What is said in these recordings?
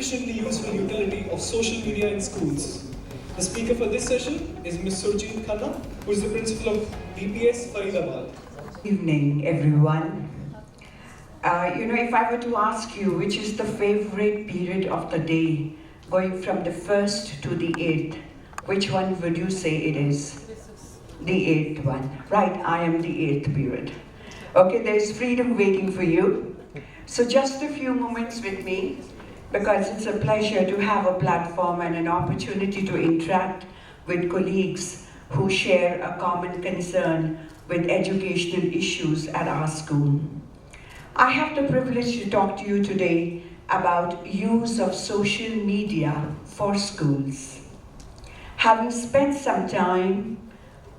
efficiently useful utility of social media in schools. The speaker for this session is Ms. Surjeet Khanna, who is the principal of DPS Faridabad. Evening, everyone. If I were to ask you which is the favorite period of the day, going from the 1st to the 8th, which one would you say it is? The 8th one. Right, I am the 8th period. Okay, there's freedom waiting for you. So just a few moments with me, because it's a pleasure to have a platform and an opportunity to interact with colleagues who share a common concern with educational issues at our school. I have the privilege to talk to you today about use of social media for schools. Having spent some time,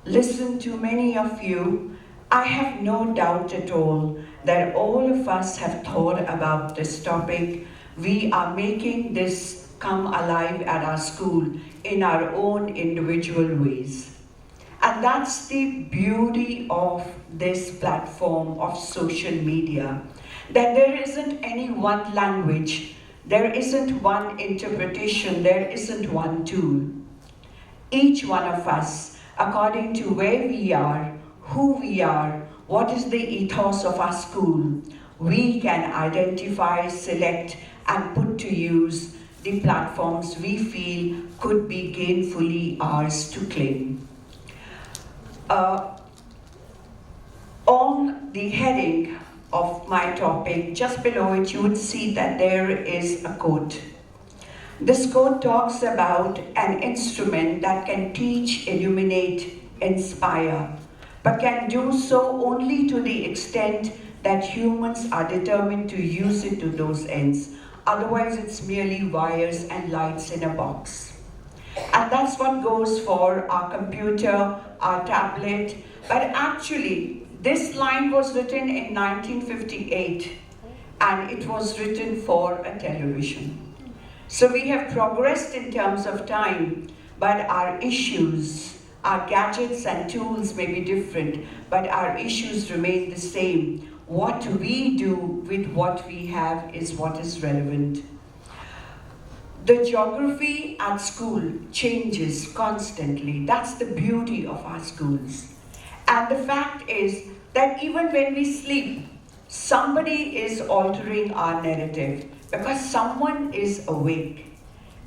listened to many of you, I have no doubt at all that all of us have thought about this topic. We are making this come alive at our school in our own individual ways. And that's the beauty of this platform of social media, that there isn't any one language, there isn't one interpretation, there isn't one tool. Each one of us, according to where we are, who we are, what is the ethos of our school, we can identify, select, and put to use the platforms we feel could be gainfully ours to claim. On the heading of my topic, just below it, you would see that there is a quote. This quote talks about an instrument that can teach, illuminate, inspire, but can do so only to the extent that humans are determined to use it to those ends. Otherwise, it's merely wires and lights in a box. And that's what goes for our computer, our tablet. But actually, this line was written in 1958, and it was written for a television. So we have progressed in terms of time, but our issues, our gadgets and tools may be different, but our issues remain the same. What we do with what we have is what is relevant. The geography at school changes constantly. That's the beauty of our schools. And the fact is that even when we sleep, somebody is altering our narrative because someone is awake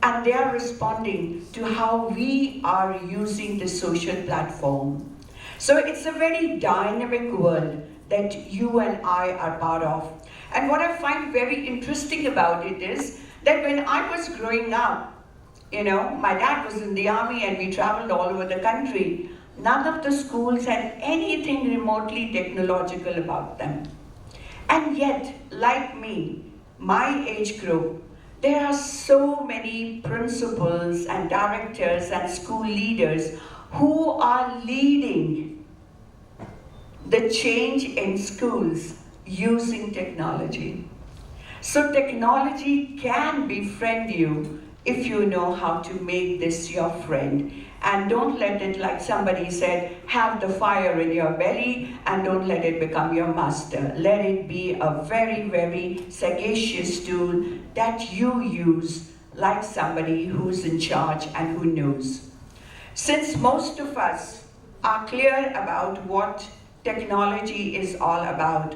and they are responding to how we are using the social platform. So it's a very dynamic world that you and I are part of. And what I find very interesting about it is that when I was growing up, my dad was in the army and we traveled all over the country. None of the schools had anything remotely technological about them. And yet, like me, my age group, there are so many principals and directors and school leaders who are leading the change in schools using technology. So technology can befriend you if you know how to make this your friend. And don't let it, like somebody said, have the fire in your belly and don't let it become your master. Let it be a very, very sagacious tool that you use like somebody who's in charge and who knows. Since most of us are clear about what technology is all about,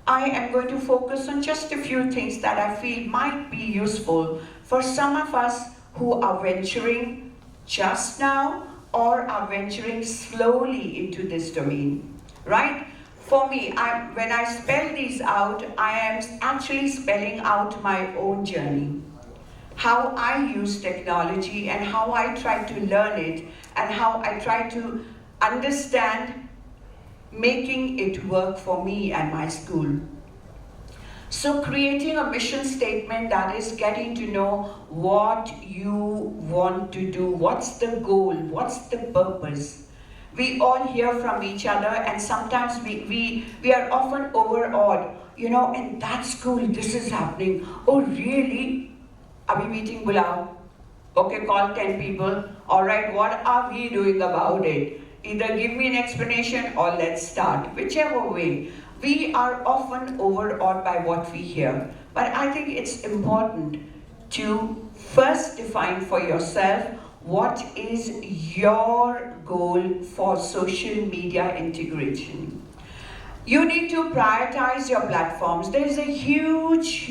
I am going to focus on just a few things that I feel might be useful for some of us who are venturing just now or are venturing slowly into this domain, right? For me, when I spell these out, I am actually spelling out my own journey. How I use technology and how I try to learn it and how I try to understand making it work for me and my school. So creating a mission statement, that is getting to know what you want to do, what's the goal, what's the purpose. We all hear from each other and sometimes we are often overawed. In that school this is happening. Oh really? Abhi meeting bulao. Okay, call 10 people. Alright, what are we doing about it? Either give me an explanation or let's start. Whichever way. We are often overawed by what we hear. But I think it's important to first define for yourself what is your goal for social media integration. You need to prioritize your platforms. There is a huge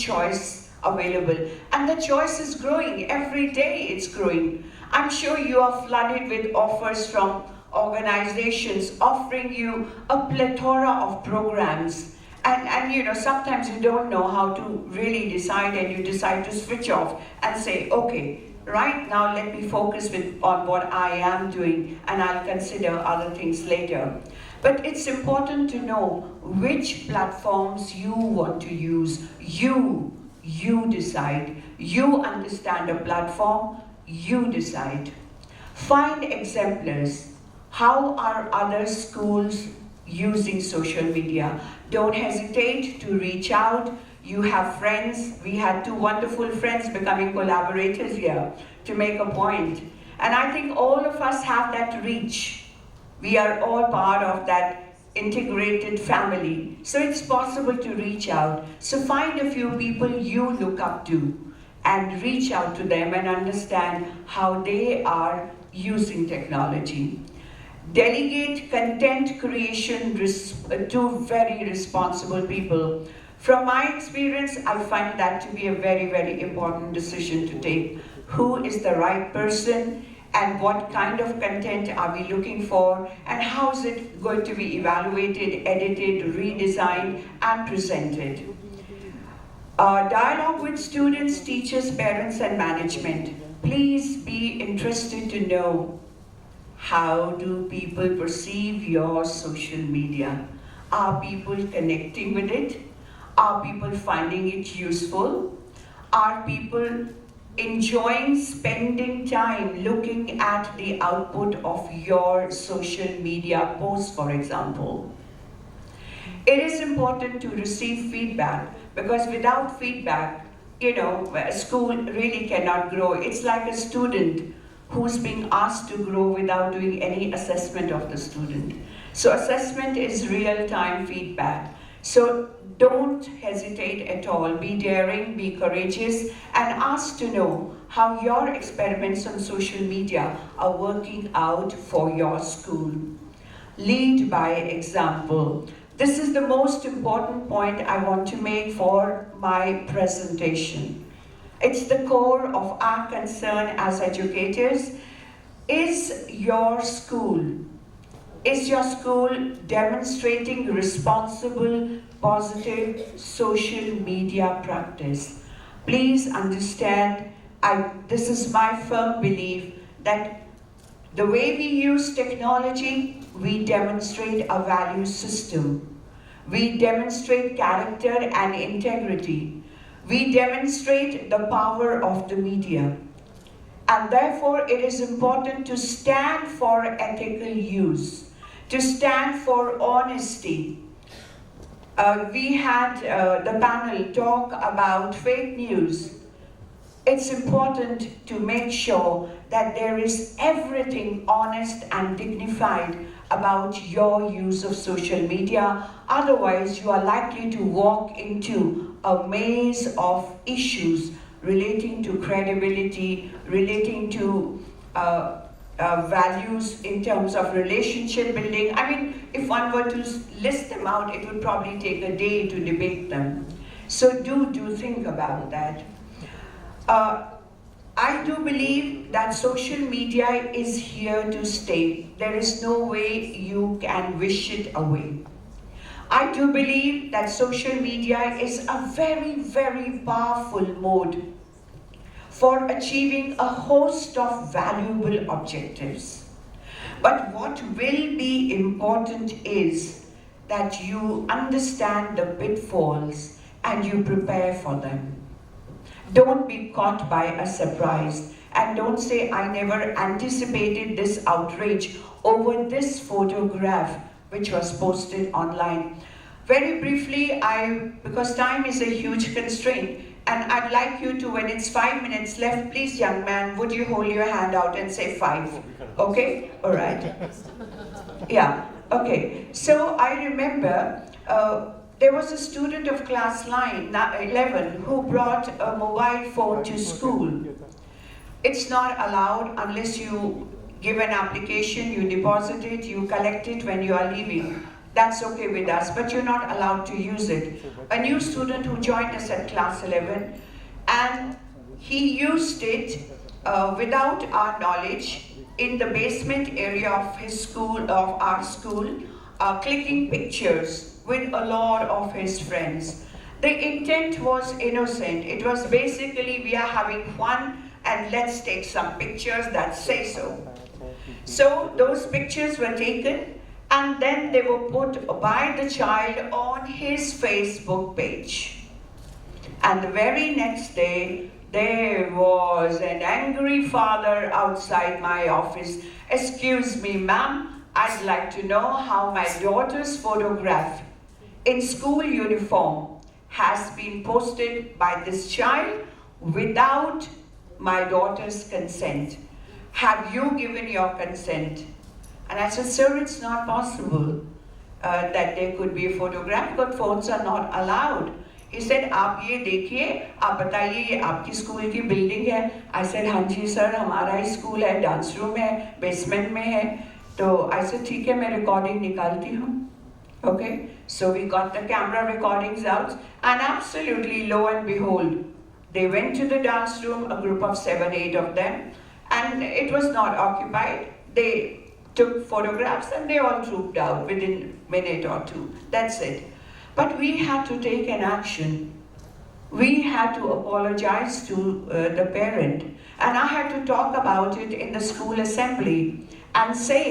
choice available, and the choice is growing. Every day it's growing. I'm sure you are flooded with offers from organizations offering you a plethora of programs. And you know, sometimes you don't know how to really decide, and you decide to switch off and say, okay, right now let me focus on what I am doing, and I'll consider other things later. But it's important to know which platforms you want to use. You decide. You understand a platform, you decide. Find exemplars. How are other schools using social media? Don't hesitate to reach out. You have friends. We had two wonderful friends becoming collaborators here to make a point. And I think all of us have that reach. We are all part of that integrated family. So it's possible to reach out. So find a few people you look up to and reach out to them and understand how they are using technology. Delegate content creation to very responsible people. From my experience, I find that to be a very important decision to take. Who is the right person? And what kind of content are we looking for, and how is it going to be evaluated, edited, redesigned, and presented? Dialogue with students, teachers, parents, and management. Please be interested to know, how do people perceive your social media? Are people connecting with it? Are people finding it useful? Are people enjoying spending time looking at the output of your social media posts, for example? It is important to receive feedback, because without feedback, you know, a school really cannot grow. It's like a student who's being asked to grow without doing any assessment of the student. So assessment is real-time feedback. So don't hesitate at all. Be daring, be courageous, and ask to know how your experiments on social media are working out for your school. Lead by example. This is the most important point I want to make for my presentation. It's the core of our concern as educators. Is your school demonstrating responsible, positive social media practice? Please understand, this is my firm belief that the way we use technology, we demonstrate a value system. We demonstrate character and integrity. We demonstrate the power of the media. And therefore, it is important to stand for ethical use, to stand for honesty. We had the panel talk about fake news. It's important to make sure that there is everything honest and dignified about your use of social media. Otherwise, you are likely to walk into a maze of issues relating to credibility, relating to values in terms of relationship building. I mean, if one were to list them out, it would probably take a day to debate them. So do think about that. I do believe that social media is here to stay. There is no way you can wish it away. I do believe that social media is a very powerful mode for achieving a host of valuable objectives. But what will be important is that you understand the pitfalls and you prepare for them. Don't be caught by a surprise, and don't say, I never anticipated this outrage over this photograph which was posted online. Very briefly, because time is a huge constraint, and I'd like you to, when it's 5 minutes left, please, young man, would you hold your hand out and say 5? Okay? All right. Yeah. Okay. So I remember there was a student of class 11 who brought a mobile phone to school. It's not allowed unless you give an application, you deposit it, you collect it when you are leaving. That's okay with us, but you're not allowed to use it. A new student who joined us at class 11, and he used it without our knowledge in the basement area of his school, of our school, clicking pictures with a lot of his friends. The intent was innocent. It was basically, we are having fun and let's take some pictures that say so. So those pictures were taken and then they were put by the child on his Facebook page. And the very next day, there was an angry father outside my office. "Excuse me, ma'am, I'd like to know how my daughter's photograph in school uniform has been posted by this child without my daughter's consent. Have you given your consent?" And I said, "Sir, it's not possible that there could be a photograph, but phones are not allowed." He said, "आप ये देखिए, आप बताइए ये आपकी school की building है?" I said, "हाँ जी सर, हमारा ही स्कूल है, डांस रूम है, बेसमेंट में है." तो I said, "ठीक है, मैं रिकॉर्डिंग निकालती हूँ." Okay, so we got the camera recordings out, and absolutely lo and behold, they went to the dance room, a group of 7-8 of them, and it was not occupied. They took photographs and they all trooped out within a minute or two. That's it. But we had to take an action. We had to apologize to the parent, and I had to talk about it in the school assembly and say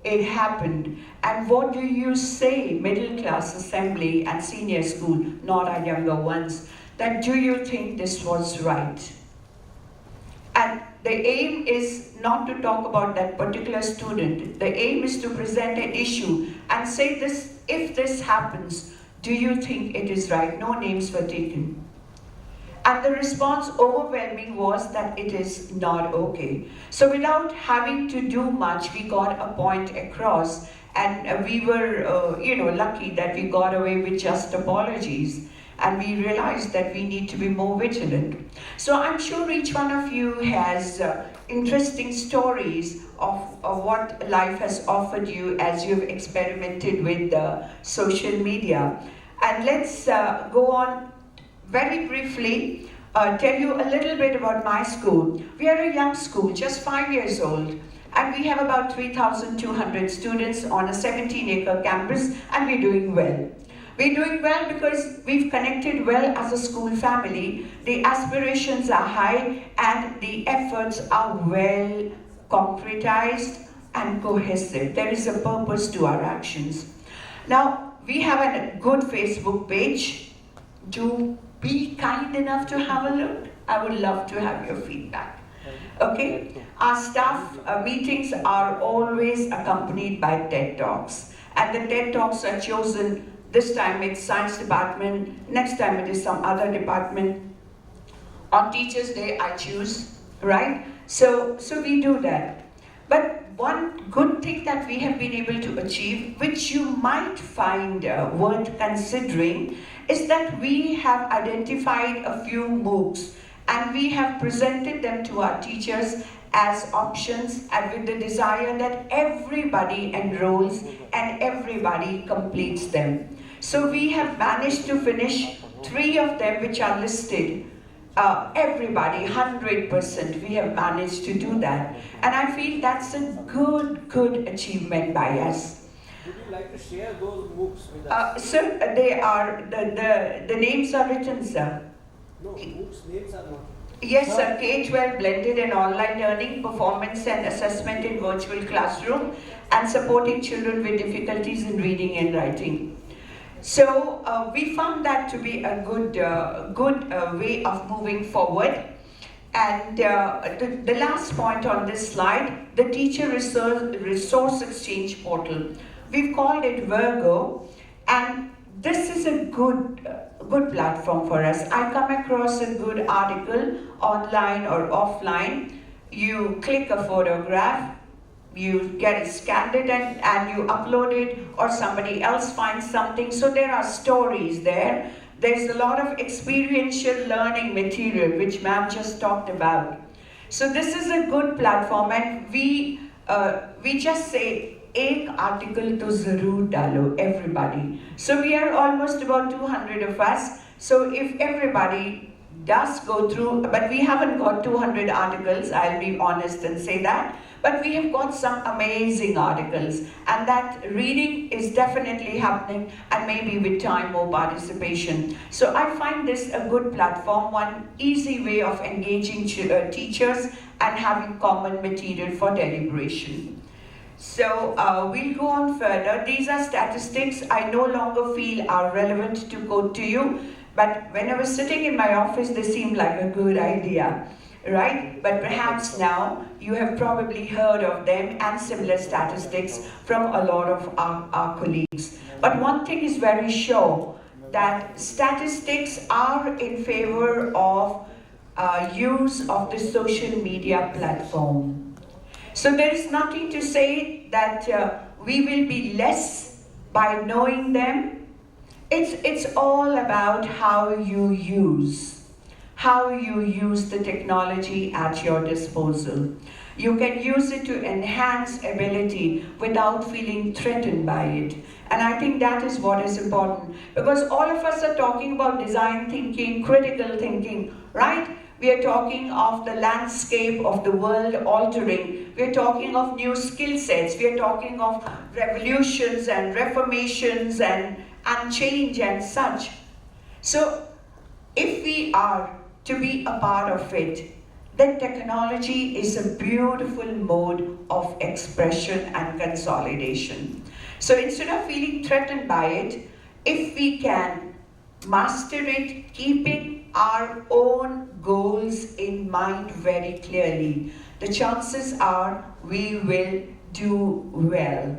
it happened. And what do you say, middle class assembly and senior school, not our younger ones, that do you think this was right? And the aim is not to talk about that particular student. The aim is to present an issue and say this, if this happens, do you think it is right? No names were taken. And the response overwhelming was that it is not okay. So without having to do much, we got a point across, and we were lucky that we got away with just apologies. And we realized that we need to be more vigilant. So I'm sure each one of you has interesting stories of what life has offered you as you've experimented with social media. And let's go on very briefly, tell you a little bit about my school. We are a young school, just 5 years old. And we have about 3,200 students on a 17-acre campus, and we're doing well. We're doing well because we've connected well as a school family. The aspirations are high and the efforts are well concretized and cohesive. There is a purpose to our actions. Now, we have a good Facebook page. Do be kind enough to have a look. I would love to have your feedback. Okay? Our staff meetings are always accompanied by TED Talks. And the TED Talks are chosen. This time it's science department, next time it is some other department. On Teachers' Day I choose, right? So we do that. But one good thing that we have been able to achieve, which you might find worth considering, is that we have identified a few MOOCs and we have presented them to our teachers as options, and with the desire that everybody enrolls and everybody completes them. So we have managed to finish 3 of them which are listed. Everybody, 100%, we have managed to do that. And I feel that's a good achievement by us. Would you like to share those MOOCs with us? Sir, they are, the names are written, sir. No, MOOCs names are not. Yes, sir. K-12 blended and online learning, performance and assessment in virtual classroom, and supporting children with difficulties in reading and writing. So we found that to be a good way of moving forward. And the last point on this slide, the Teacher Resource Exchange Portal. We've called it Virgo, and this is a good platform for us. I come across a good article online or offline. You click a photograph, you get it scanned it and you upload it, or somebody else finds something. So there are stories there. There's a lot of experiential learning material which ma'am just talked about. So this is a good platform, and we just say एक article to जरूर डालो, everybody. So we are almost about 200 of us. So if everybody does go through, but we haven't got 200 articles, I'll be honest and say that. But we have got some amazing articles, and that reading is definitely happening, and maybe with time more participation. So I find this a good platform, one easy way of engaging teachers and having common material for deliberation. So we'll go on further. These are statistics I no longer feel are relevant to quote to you, but when I was sitting in my office, they seemed like a good idea. Right? But perhaps now you have probably heard of them and similar statistics from a lot of our colleagues. But one thing is very sure, that statistics are in favor of use of the social media platform. So there is nothing to say that we will be less by knowing them. It's all about how you use the technology at your disposal. You can use it to enhance ability without feeling threatened by it. And I think that is what is important, because all of us are talking about design thinking, critical thinking, right? We are talking of the landscape of the world altering. We are talking of new skill sets. We are talking of revolutions and reformations and change and such. So if we are to be a part of it, then technology is a beautiful mode of expression and consolidation. So instead of feeling threatened by it, if we can master it, keeping our own goals in mind very clearly, the chances are we will do well.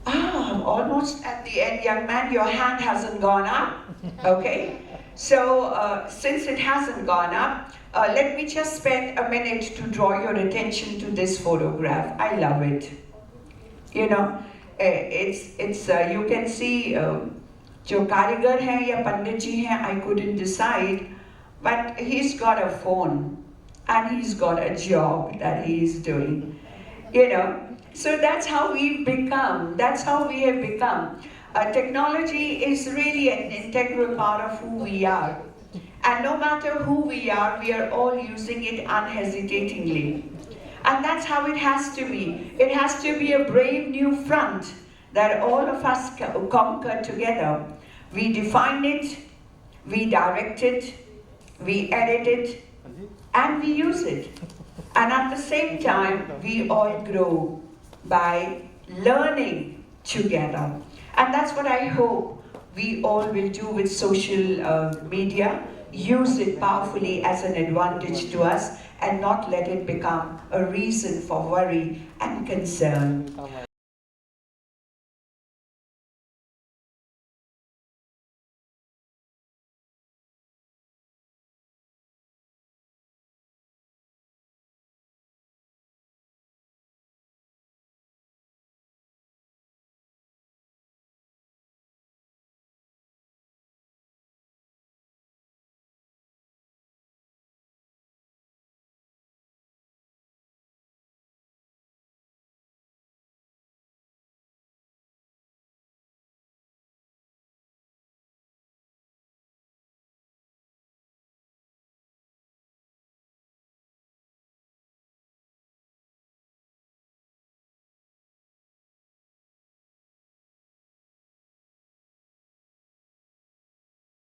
I'm almost at the end, young man, your hand hasn't gone up, okay? So since it hasn't gone up, let me just spend a minute to draw your attention to this photograph. I love it. You know, you can see जो कारीगर हैं या पंडित जी हैं, I couldn't decide, but he's got a phone and he's got a job that he's doing. You know, so that's how we've become. That's how we have become. Technology is really an integral part of who we are. And no matter who we are all using it unhesitatingly. And that's how it has to be. It has to be a brave new front that all of us conquer together. We define it, we direct it, we edit it, and we use it. And at the same time, we all grow by learning together. And that's what I hope we all will do with social media. Use it powerfully as an advantage to us and not let it become a reason for worry and concern.